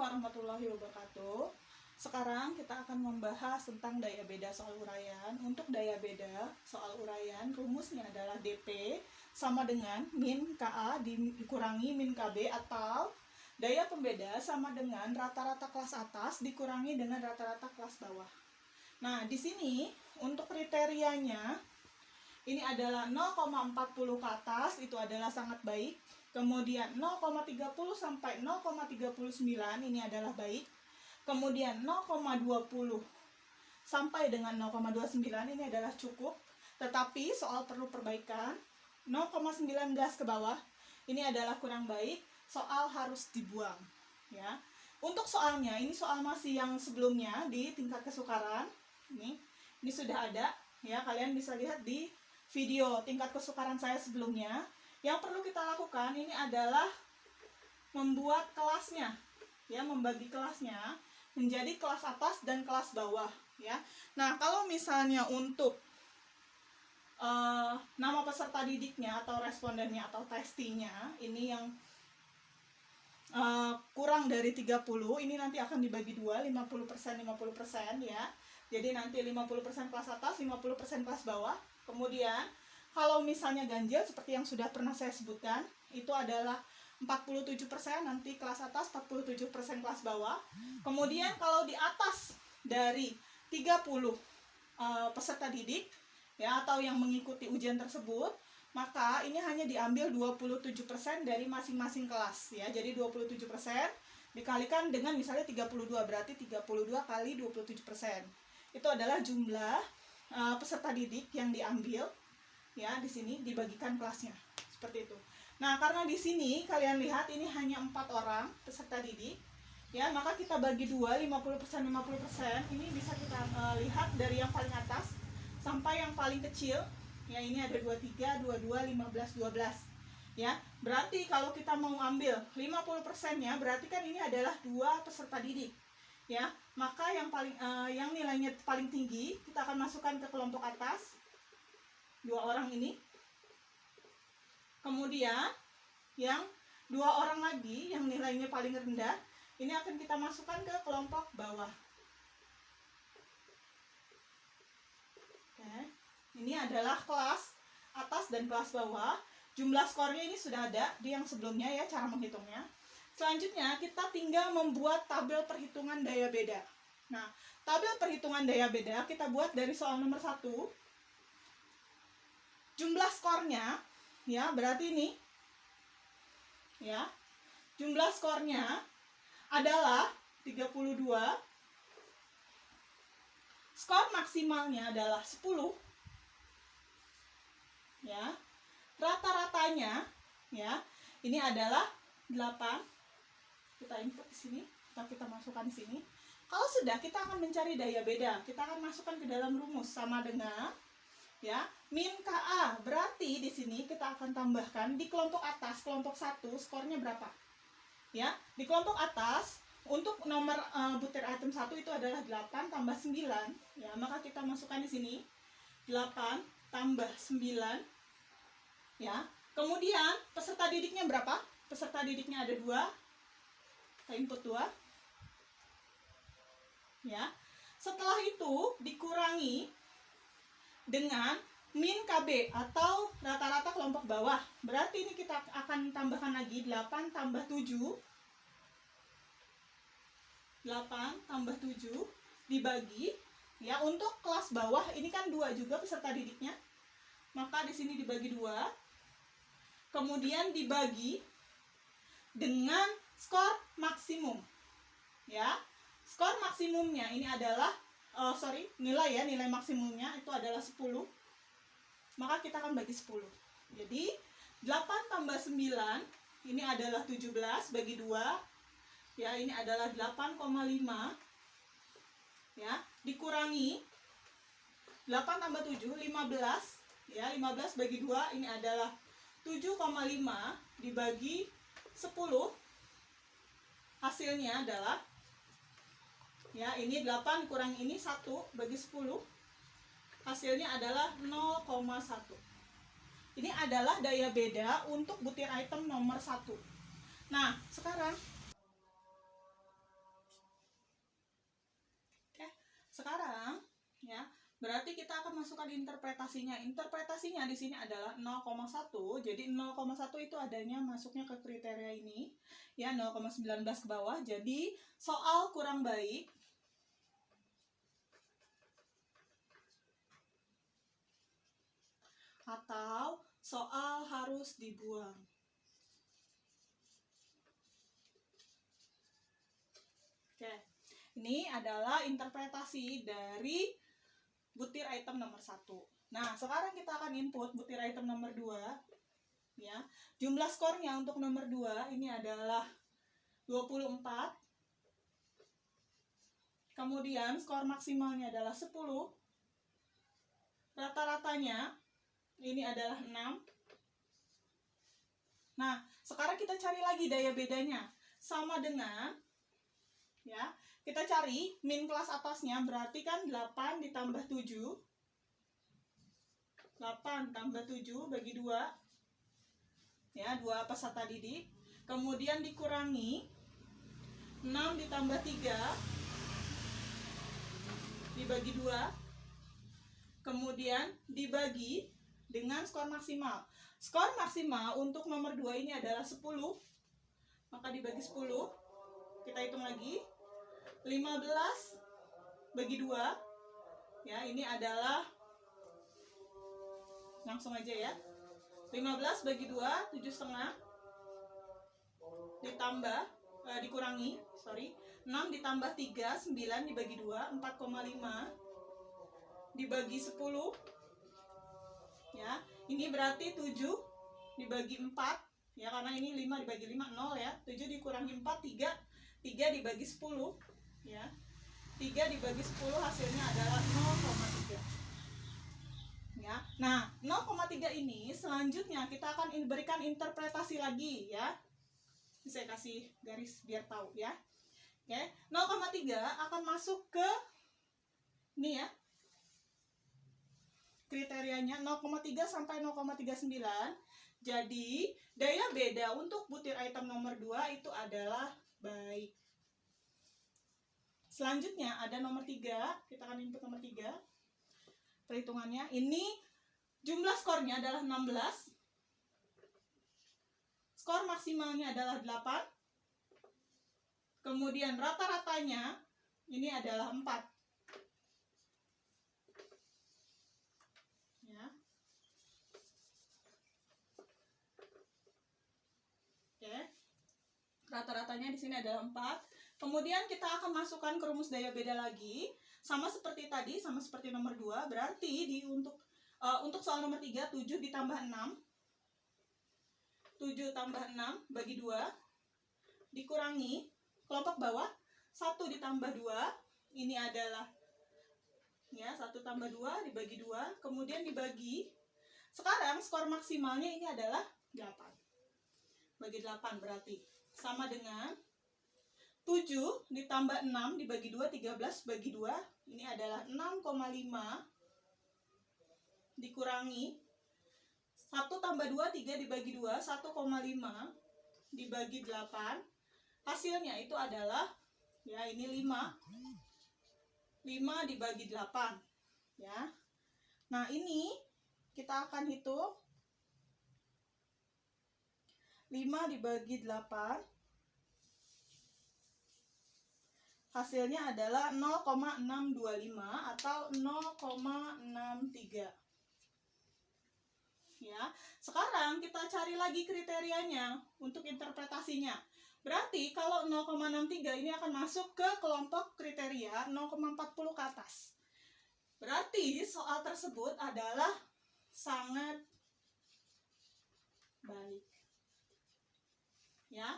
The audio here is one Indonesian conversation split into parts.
warahmatullahi wabarakatuh. Sekarang kita akan membahas tentang daya beda soal uraian. Untuk daya beda soal uraian, rumusnya adalah dP sama dengan min KA dikurangi min KB, atau daya pembeda sama dengan rata-rata kelas atas dikurangi dengan rata-rata kelas bawah. Nah, di sini untuk kriterianya ini adalah 0,40 ke atas, itu adalah sangat baik. Kemudian 0,30 sampai 0,39 ini adalah baik. Kemudian 0,20 sampai dengan 0,29 ini adalah cukup. Tetapi soal perlu perbaikan, 0,19 ke bawah ini adalah kurang baik, soal harus dibuang ya. Untuk soalnya, ini soal masih yang sebelumnya di tingkat kesukaran. Ini sudah ada ya, kalian bisa lihat di video tingkat kesukaran saya sebelumnya. Yang perlu kita lakukan ini adalah membuat kelasnya ya, membagi kelasnya menjadi kelas atas dan kelas bawah ya. Nah, kalau misalnya untuk nama peserta didiknya atau respondennya atau testinya ini yang kurang dari 30, ini nanti akan dibagi dua, 50% 50% ya. Jadi nanti 50% kelas atas, 50% kelas bawah. Kemudian kalau misalnya ganjil seperti yang sudah pernah saya sebutkan, itu adalah 47% nanti kelas atas, 47% kelas bawah. Kemudian kalau di atas dari 30 peserta didik ya, atau yang mengikuti ujian tersebut, maka ini hanya diambil 27% dari masing-masing kelas ya. Jadi 27% dikalikan dengan misalnya 32, berarti 32 kali 27%. Itu adalah jumlah peserta didik yang diambil ya, di sini dibagikan kelasnya seperti itu. Nah, karena di sini kalian lihat ini hanya 4 orang peserta didik ya, maka kita bagi dua, 50% 50%. Ini bisa kita lihat dari yang paling atas sampai yang paling kecil ya. Ini ada 23, 22, 15, 12 ya. Berarti kalau kita mau ambil 50%-nya, berarti kan ini adalah 2 peserta didik ya. Maka yang paling yang nilainya paling tinggi kita akan masukkan ke kelompok atas, 2 orang ini. Kemudian yang 2 orang lagi yang nilainya paling rendah ini akan kita masukkan ke kelompok bawah. Oke. Ini adalah kelas atas dan kelas bawah. Jumlah skornya ini sudah ada di yang sebelumnya ya, cara menghitungnya. Selanjutnya kita tinggal membuat tabel perhitungan daya beda. Nah, tabel perhitungan daya beda kita buat dari soal nomor 1. Jumlah skornya ya, berarti ini ya, jumlah skornya adalah 32. Skor maksimalnya adalah 10 ya. Rata-ratanya ya, ini adalah 8. Kita input di sini, kita masukkan di sini. Kalau sudah, kita akan mencari daya beda. Kita akan masukkan ke dalam rumus sama dengan ya, min KA. Berarti di sini kita akan tambahkan di kelompok atas, kelompok 1 skornya berapa? Ya, di kelompok atas untuk nomor butir item 1 itu adalah 8 tambah 9 ya, maka kita masukkan di sini 8 tambah 9 ya. Kemudian peserta didiknya berapa? Peserta didiknya ada 2. Kita input 2 ya. Setelah itu dikurangi dengan min KB atau rata-rata kelompok bawah. Berarti ini kita akan tambahkan lagi 8 tambah 7. 8 tambah 7 dibagi ya, untuk kelas bawah ini kan 2 juga peserta didiknya. Maka di sini dibagi 2. Kemudian dibagi dengan skor maksimum ya. Skor maksimumnya ini adalah nilai maksimumnya itu adalah 10. Maka kita akan bagi 10. Jadi 8 tambah 9 ini adalah 17 bagi 2 ya, ini adalah 8,5 ya, dikurangi 8 tambah 7 15 ya, 15 bagi 2 ini adalah 7,5 dibagi 10. Hasilnya adalah ya, ini 8 kurang ini 1 bagi 10. Hasilnya adalah 0,1. Ini adalah daya beda untuk butir item nomor 1. Nah, sekarang Berarti kita akan masukkan interpretasinya. Interpretasinya di sini adalah 0,1. Jadi 0,1 itu adanya masuknya ke kriteria ini. Ya, 0,19 ke bawah. Jadi soal kurang baik atau soal harus dibuang. Oke, ini adalah interpretasi dari butir item nomor 1. Nah, sekarang kita akan input butir item nomor 2. Ya, jumlah skornya untuk nomor 2 ini adalah 24. Kemudian skor maksimalnya adalah 10. Rata-ratanya ini adalah 6. Nah, sekarang kita cari lagi daya bedanya. Sama dengan, ya, kita cari min kelas atasnya, berarti kan 8 ditambah 7. 8 tambah 7 bagi 2. Ya, 2 peserta didik. Kemudian dikurangi 6 ditambah 3 dibagi 2. Kemudian dibagi dengan skor maksimal. Skor maksimal untuk nomor 2 ini adalah 10. Maka dibagi 10. Kita hitung lagi. 15 bagi 2. Ya, ini adalah, langsung aja ya. 15 bagi 2, 7,5. Ditambah, dikurangi, 6 ditambah 3, 9 dibagi 2, 4,5. Dibagi 10. Ya, ini berarti 7 dibagi 4. Ya, karena ini 5 dibagi 5, 0 ya. 7 dikurangi 4, 3. 3 dibagi 10. Ya, 3 dibagi 10 hasilnya adalah 0,3. Ya, nah 0,3 ini selanjutnya kita akan berikan interpretasi lagi ya. Saya kasih garis biar tahu ya. Oke, 0,3 akan masuk ke ini ya. Kriterianya 0,3 sampai 0,39. Jadi, daya beda untuk butir item nomor 2 itu adalah baik. Selanjutnya ada nomor 3. Kita akan input nomor 3. Perhitungannya ini jumlah skornya adalah 16. Skor maksimalnya adalah 8. Kemudian rata-ratanya ini adalah 4. Ya. Oke. Rata-ratanya di sini adalah 4. Kemudian kita akan masukkan ke rumus daya beda lagi. Sama seperti tadi, sama seperti nomor 2. Berarti untuk soal nomor 3, 7 ditambah 6. 7 tambah 6 bagi 2. Dikurangi kelompok bawah 1 ditambah 2. Ini adalah ya 1 tambah 2 dibagi 2. Kemudian dibagi. Sekarang skor maksimalnya ini adalah 8. Bagi 8 berarti sama dengan 7 ditambah 6 dibagi 2, 13 bagi 2. Ini adalah 6,5 dikurangi 1 tambah 2, 3 dibagi 2, 1,5 dibagi 8. Hasilnya itu adalah, ya ini 5. 5 dibagi 8. Ya. Nah ini kita akan hitung. 5 dibagi 8. Hasilnya adalah 0,625 atau 0,63. Ya, sekarang kita cari lagi kriterianya untuk interpretasinya. Berarti kalau 0,63 ini akan masuk ke kelompok kriteria 0,40 ke atas. Berarti soal tersebut adalah sangat baik. Ya.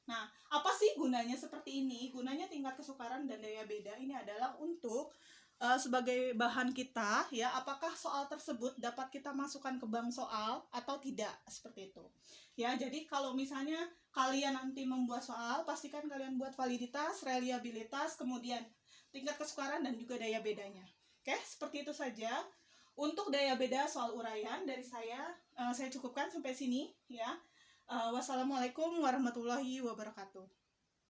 Nah, apa sih gunanya seperti ini? Gunanya tingkat kesukaran dan daya beda ini adalah untuk sebagai bahan kita ya, apakah soal tersebut dapat kita masukkan ke bank soal atau tidak, seperti itu ya. Jadi kalau misalnya kalian nanti membuat soal, pastikan kalian buat validitas, reliabilitas, kemudian tingkat kesukaran dan juga daya bedanya. Oke, seperti itu saja untuk daya beda soal uraian dari saya cukupkan sampai sini ya. Wassalamualaikum warahmatullahi wabarakatuh.